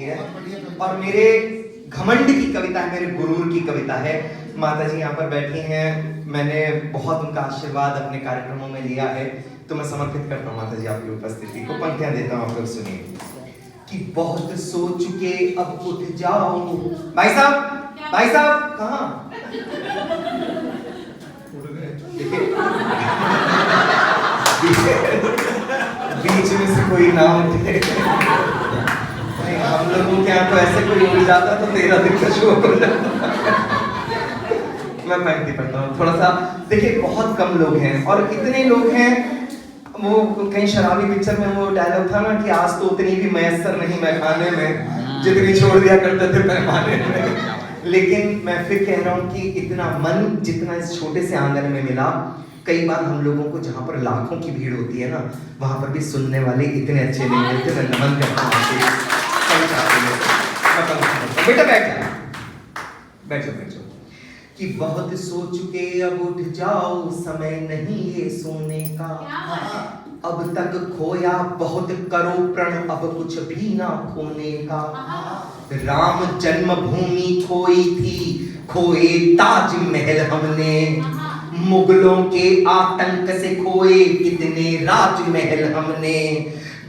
लिखी है और मेरे घमंड की कविता है, मेरे गुरूर की कविता है। माता जी यहाँ पर बैठी हैं, मैंने बहुत उनका आशीर्वाद अपने कार्यक्रमों में लिया है, तो मैं समर्पित करता हूँ माता जी आपकी उपस्थिति को। पंक्तियां देता हूँ, आप लोग सुनिए। कि बहुत सो चुके अब उठ जाओ। भाई साहब कहाँ? बीच में से कोई ना उठे। हम लोगों के यहाँ तो ऐसे कोई उठ जाता तो 13 दिन का शो हो जाता। मैं पंक्ति पढ़ता हूँ थोड़ा सा। देखिए बहुत कम लोग हैं और इतने लोग हैं, वो कहीं शराबी पिक्चर में वो डायलॉग था ना कि आज तो उतनी भी मैसर नहीं मैं खाने में जितनी छोड़ दिया करते थे पैमाने में। लेकिन मैं फिर कह रहा हूँ कि इतना मन जितना इस छोटे से आंगन में मिला, कई बार हम लोगों को जहाँ पर लाखों की भीड़ होती है ना, वहाँ पर भी सुनने वाले इतने अच्छे नहीं मिलते। मैं नमन करता हूँ। बेटा बैठो। कि बहुत सो चुके अब उठ जाओ, समय नहीं है सोने का। अब तक खोया बहुत करो प्रण, अब कुछ भी ना खोने का। राम जन्मभूमि खोई थी, खोए ताजमहल हमने। मुगलों के आतंक से खोए कितने राजमहल हमने।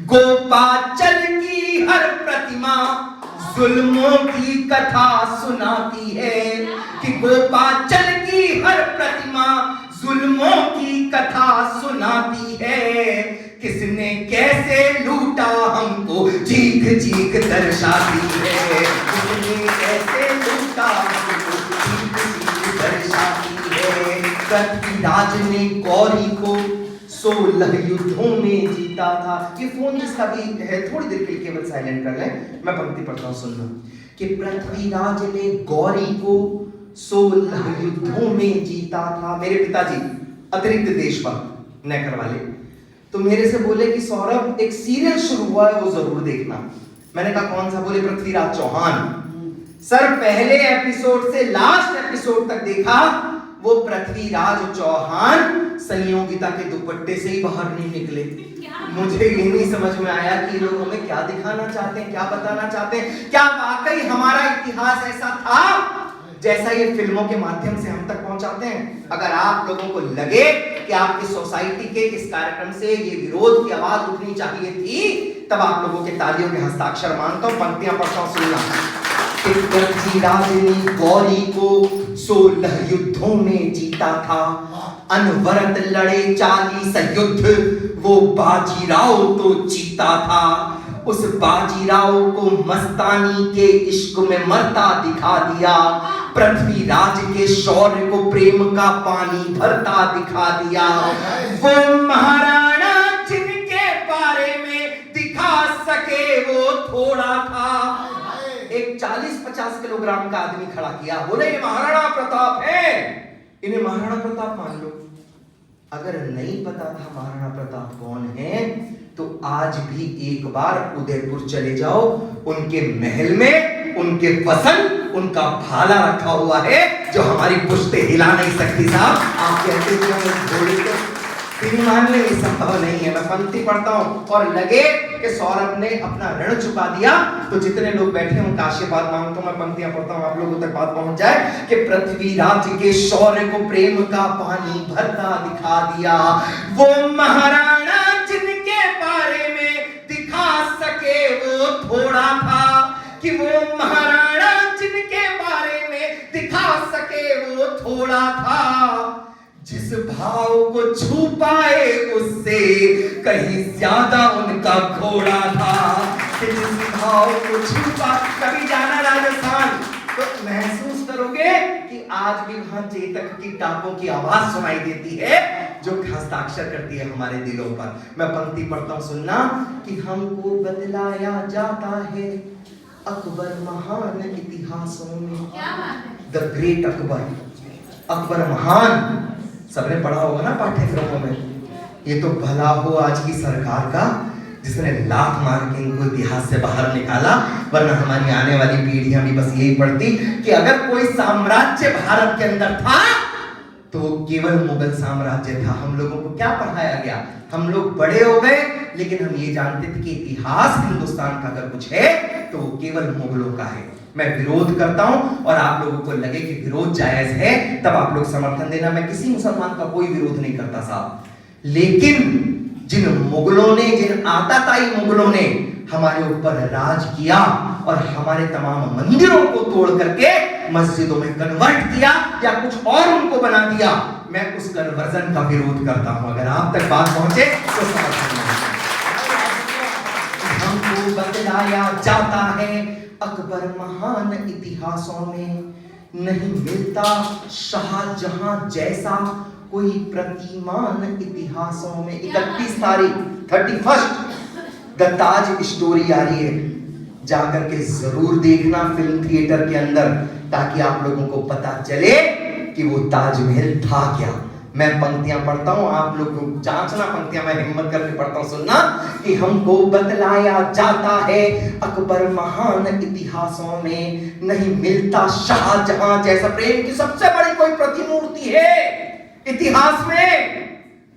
गोपाचल की हर प्रतिमा जुल्मों की कथा सुनाती है। कि गोपाचल की हर प्रतिमा जुल्मों की कथा सुनाती है। किसने कैसे लूटा हमको चीख चीख दर्शाती है। किसने कैसे लूटा हमको चीख चीख दर्शाती है। पृथ्वीराज ने गौरी को 16 युद्धों में जीता था। ये फोन इसका भी है, थोड़ी देर के लिए केवल साइलेंट कर लें, मैं पंक्ति पढ़ता हूँ, सुनना। कि पृथ्वीराज ने गौरी को 16 युद्धों में जीता था। मेरे पिताजी अतिरिक्त देशभक्त नेकर वाले, तो मेरे से बोले कि सौरभ एक सीरियल शुरू हुआ है वो जरूर देखना। मैंने कहा कौन सा? बोले पृथ्वीराज चौहान। सर पहले एपिसोड से लास्ट एपिसोड तक देखा, वो पृथ्वीराज चौहान संयोगिता के दुपट्टे से ही बाहर नहीं निकले। मुझे ये नहीं समझ में आया कि लोग हमें क्या दिखाना चाहते हैं, क्या बताना चाहते हैं। क्या वाकई हमारा इतिहास ऐसा था जैसा ये फिल्मों के माध्यम से हम तक पहुंचाते हैं? अगर आप लोगों को लगे कि आपकी सोसाइटी के इस कार्यक्रम से ये विरोध की आवाज उठनी चाहिए थी, तब आप लोगों के तालियों के हस्ताक्षर मांगता हूं, पंक्तियां पढ़ता हूं, सुनना। पृथ्वीराज ने गौरी को 16 युद्धों में जीता था। अनवरत लड़े 40 युद्ध, वो बाजीराव तो जीता था। उस बाजीराव को मस्तानी के इश्क में मरता दिखा दिया। पृथ्वीराज के शौर्य को प्रेम का पानी भरता दिखा दिया। वो महाराणा जिनके बारे में दिखा सके वो थोड़ा था। एक 40-50 किलोग्राम का आदमी खड़ा किया, बोले ये महाराणा प्रताप है, इन्हें महाराणा प्रताप मान लो। अगर नहीं पता था महाराणा प्रताप कौन है, तो आज भी एक बार उदयपुर चले जाओ, उनके महल में उनके वसन, उनका भाला रखा हुआ है जो हमारी पुश्ते हिला नहीं सकती। साहब आप कहते हो मान ले, संभव नहीं है। मैं पंक्ति पढ़ता हूं और लगे कि सौरभ ने अपना ऋण चुका दिया, तो जितने लोग बैठे हैं उनका आशीर्वाद मांगता हूं। मैं पंक्तियां पढ़ता हूं, आप लोगों तक बात पहुंच जाए। कि पृथ्वीराज के शौर्य को प्रेम का पानी भरता दिखा दिया। वो महाराणा जिनके बारे में दिखा सके वो थोड़ा था। कि वो महाराणा जिनके बारे में दिखा सके वो थोड़ा था। जिस भाव को छू पाए उससे कहीं ज्यादा उनका घोड़ा था। जिस भाव को छू पा, कभी जाना राजस्थान तो महसूस करोगे कि आज भी वहां चेतक की टापों की आवाज सुनाई देती है जो हस्ताक्षर करती है हमारे दिलों पर। मैं पंक्ति पढ़ता हूं, सुनना। कि हमको बदलाया जाता है अकबर महान इतिहासों में। द ग्रेट अकबर, अकबर महान, सबने पढ़ा होगा ना पाठ्यक्रमों में। ये तो भला हो आज की सरकार का जिसने लात मार के इनको इतिहास से बाहर निकाला, वरना हमारी आने वाली पीढ़ियां भी बस यही पढ़ती कि अगर कोई साम्राज्य भारत के अंदर था तो केवल मुगल साम्राज्य था। हम लोगों को क्या पढ़ाया गया? हम लोग बड़े हो गए, लेकिन हम ये जानते थे कि इतिहास हिंदुस्तान का अगर कुछ है तो वो केवल मुगलों का है। मैं विरोध करता हूं और आप लोगों को लगे कि विरोध जायज है, तब आप लोग समर्थन देना। मैं किसी मुसलमान का कोई विरोध नहीं करता साहब, लेकिन जिन मुगलों ने, जिन आताताई मुगलों ने हमारे ऊपर राज किया और हमारे तमाम मंदिरों को तोड़ करके मस्जिदों में कन्वर्ट किया या कुछ और उनको बना दिया, मैं उस कन्वर्जन का विरोध करता हूं। अगर आप तक बात पहुंचे तो समर्थन हमको बतलाया जाता है अकबर महान इतिहासों में, नहीं मिलता शाहजहां जैसा कोई प्रतिमान इतिहासों में। 31 तारीख 31 द ताज स्टोरी आ रही है, जाकर के जरूर देखना फिल्म थिएटर के अंदर, ताकि आप लोगों को पता चले कि वो ताजमहल था क्या। मैं पंक्तियां पढ़ता हूं, आप लोग जांचना पंक्तियां, मैं हिम्मत करके पढ़ता हूं, सुनना। कि हमको बतलाया जाता है अकबर महान इतिहासों में, नहीं मिलता शाहजहां जैसा। प्रेम की सबसे बड़ी कोई प्रतिमूर्ति है इतिहास में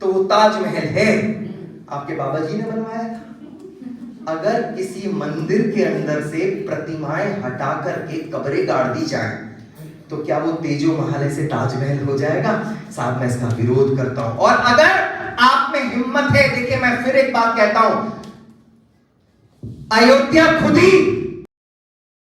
तो वो ताजमहल है, आपके बाबा जी ने बनवाया था। अगर किसी मंदिर के अंदर से प्रतिमाएं हटा करके कब्रें गाड़ दी जाएं, तो क्या वो तेजो महल से ताजमहल हो जाएगा? साहब मैं इसका विरोध करता हूं। और अगर आप में हिम्मत है, देखिए मैं फिर एक बात कहता हूं, अयोध्या खुद ही